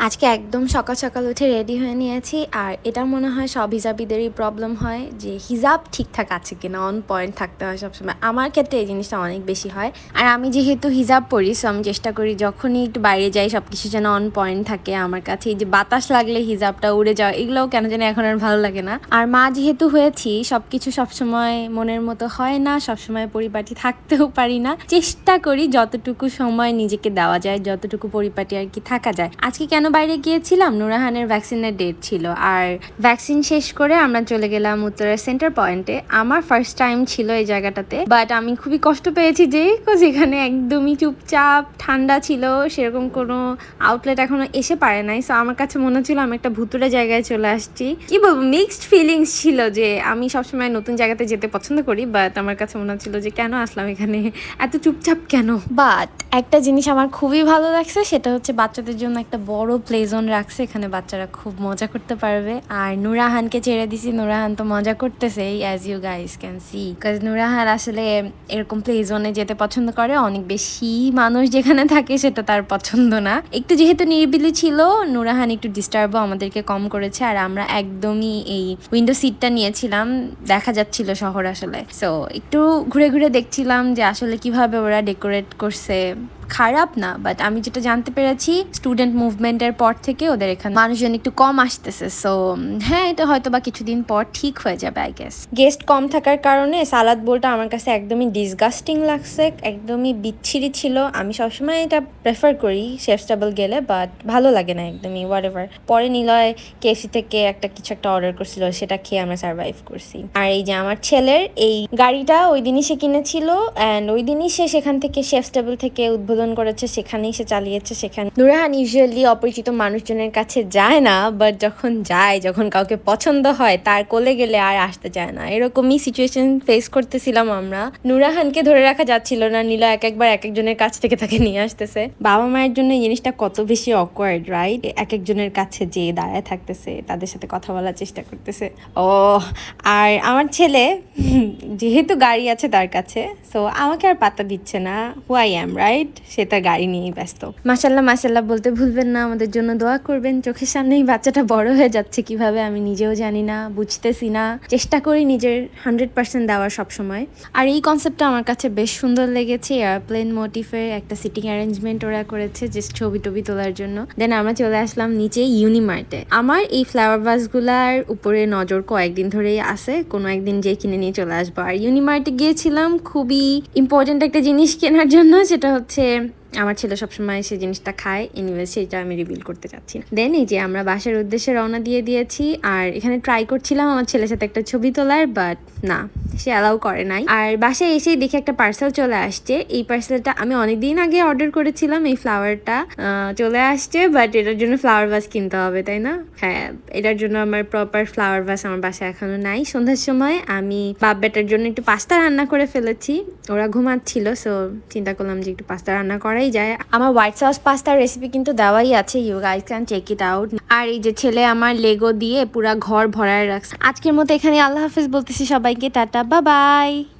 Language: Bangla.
আজকে একদম সকাল সকাল উঠে রেডি হয়ে নিয়েছি। আর এটা মনে হয় সব হিজাবিদেরই প্রবলেম হয় যে হিজাব ঠিকঠাক আছে কিনা, অন পয়েন্ট থাকতে হয় সবসময়। আমার ক্ষেত্রে এই জিনিসটা অনেক বেশি হয়। আর আমি যেহেতু হিজাব পরি, সো আমি চেষ্টা করি যখনই একটু বাইরে যাই সব কিছু যেন অন পয়েন্ট থাকে আমার কাছে। এই যে বাতাস লাগলে হিজাবটা উড়ে যাওয়া, এগুলোও কেন যেন এখন আর ভালো লাগে না। আর মা যেহেতু হয়েছি, সব কিছু সবসময় মনের মতো হয় না, সবসময় পরিপাটি থাকতেও পারি না। চেষ্টা করি যতটুকু সময় নিজেকে দেওয়া যায়, যতটুকু পরিপাটি আর কি থাকা যায়। আজকে কেন বাইরে গিয়েছিলাম, নুরাহানের ভ্যাকসিনের ডেট ছিল। আর ভ্যাকসিন শেষ করে আমরা চলে গেলাম উত্তরের সেন্টার পয়েন্টে। আমার ফার্স্ট টাইম ছিল এই জায়গাটাতে, বাট আমি খুবই কষ্ট পেয়েছি যে এখানে একদমই চুপচাপ, ঠান্ডা ছিল, সেরকম কোনো আউটলেট এখনো এসে পারে নাই। সো আমার কাছে মনে হচ্ছিল আমি একটা ভুতুরে জায়গায় চলে আসছি। কি বলবো, মিক্সড ফিলিংস ছিল যে আমি সবসময় নতুন জায়গাতে যেতে পছন্দ করি, বাট আমার কাছে মনে হচ্ছিল যে কেন আসলাম এখানে, এত চুপচাপ কেন। বাট একটা জিনিস আমার খুবই ভালো লাগছে, সেটা হচ্ছে বাচ্চাদের জন্য একটা বড় প্লে জোন রাখছে, এখানে বাচ্চারা খুব মজা করতে পারবে। আর নুরাহানকে ছেড়ে দিছি, নুরাহান তো মজা করতেছে as you guys can see, because Nurahan আসলে এরকম প্লে জোনে যেতে পছন্দ করে। অনেক বেশি মানুষ যেখানে থাকে সেটা তার পছন্দ না। একটু যেহেতু নিরিবিলি ছিল, নুরাহান একটু ডিস্টার্বও আমাদেরকে কম করেছে। আর আমরা একদমই এই উইন্ডো সিটটা নিয়েছিলাম, দেখা যাচ্ছিল শহর আসলে। সো একটু ঘুরে ঘুরে দেখছিলাম যে আসলে কিভাবে ওরা ডেকোরেট করছে। খারাপ না, বাট আমি যেটা জানতে পেরেছি স্টুডেন্ট মুভমেন্টের পর থেকে ওদের এখানে মানুষজন একটু কম আসতেছে। সো হ্যাঁ, এটা হয়তো বা কিছুদিন পর ঠিক হয়ে যাবে আই গেস। গেস্ট কম থাকার কারণে সালাদ বোলটা আমার কাছে একদমই ডিসগাস্টিং লাগছে, একদমই বিচ্ছিরি ছিল। আমি সবসময় এটা প্রেফার করি শেফ টেবল গেলে, বাট ভালো লাগে না একদমই। What ever. পরে নিলয় কেএফসি থেকে কিছু একটা অর্ডার করছিল, সেটা খেয়ে আমরা সার্ভাইভ করছি। আর এই যে আমার ছেলের এই গাড়িটা ওই দিনই সে কিনেছিল, অ্যান্ড ওই দিনই সে সেখান থেকে শেফ টেবল থেকে উদ্বোধন করেছে, সেখানেই সে চালিয়েছে। সেখানে নুরাহান ইউজুয়ালি অপরিচিত মানুষজনের কাছে যায় না, বাট যখন যায়, যখন কাউকে পছন্দ হয়, তার কোলে গেলে আর আসতে চায় না। এরকমই সিচুয়েশন ফেস করতেছিলাম আমরা। নুরাহানকে ধরে রাখা যাচ্ছিল না, নীলা একবার এক একজনের কাছ থেকে তাকে নিয়ে আসতেছে। বাবা মায়ের জন্য এই জিনিসটা কত বেশি অকওয়ার্ড, রাইট? এক একজনের কাছে যে দাঁড়ায় থাকতেছে, তাদের সাথে কথা বলার চেষ্টা করতেছে। ও, আর আমার ছেলে যেহেতু গাড়ি আছে তার কাছে, সো আমাকে আর পাত্তা দিচ্ছে না। Who I am, right? সে তার গাড়ি নিয়েই ব্যস্ত। মাশাল্লাহ মাশাল্লাহ বলতে ভুলবেন না, আমাদের জন্য দোয়া করবেন। চোখের সামনেই বাচ্চাটা বড় হয়ে যাচ্ছে কিভাবে আমি নিজেও জানি না, বুঝতেছি না। চেষ্টা করি নিজের 100% দেওয়ার সবসময়। আর এই কনসেপ্টটা আমার কাছে বেশ সুন্দর লেগেছে। এয়ারপ্লেন মোটিফের একটা সিটিং অ্যারেঞ্জমেন্ট ওরা করেছে জাস্ট ছবি টবি তোলার জন্য। দেন আমরা চলে আসলাম নিচে ইউনিমার্টে। আমার এই ফ্লাওয়ার ভাসগুলার উপরে নজর কয়েকদিন ধরেই আছে, কোনো একদিন যে কিনে নিয়ে চলে আসবো। আর ইউনিমার্টে গিয়েছিলাম খুবই ইম্পর্টেন্ট একটা জিনিস কেনার জন্য, সেটা হচ্ছে আমার ছেলে সবসময় সেই জিনিসটা খায়। এনিওয়ে সেটা আমি রিভিল করতে চাচ্ছি না। দেন এই যে আমরা বাসার উদ্দেশ্যে রওনা দিয়ে দিয়েছি। আর এখানে ট্রাই করছিলাম আমার ছেলের সাথে একটা ছবি তোলার, বাট না, সে অ্যালাউ করে নাই। আর বাসায় এসেই দেখি একটা পার্সেল চলে আসছে। এই পার্সেলটা আমি অনেকদিন আগে অর্ডার করেছিলাম, এই ফ্লাওয়ারটা চলে আসছে, বাট এটার জন্য ফ্লাওয়ার ভাস কিনতে হবে, তাই না? হ্যাঁ, এটার জন্য আমার প্রপার ফ্লাওয়ার ভাস আমার বাসায় এখনো নাই। সন্ধ্যার সময় আমি বাপ বেটার জন্য একটু পাস্তা রান্না করে ফেলেছি। ওরা ঘুমাচ্ছিল, সো চিন্তা করলাম যে একটু পাস্তা রান্না করাই যায়। আমার হোয়াইট সস পাস্তার রেসিপি কিন্তু দেওয়াই আছে, you guys can check it out. আর এই যে ছেলে আমার লেগো দিয়ে পুরা ঘর ভরায় রাখছে। আজকের মতো এখানে আল্লাহ হাফেজ বলতেছি সবাইকে, টাটা, বাই বাই।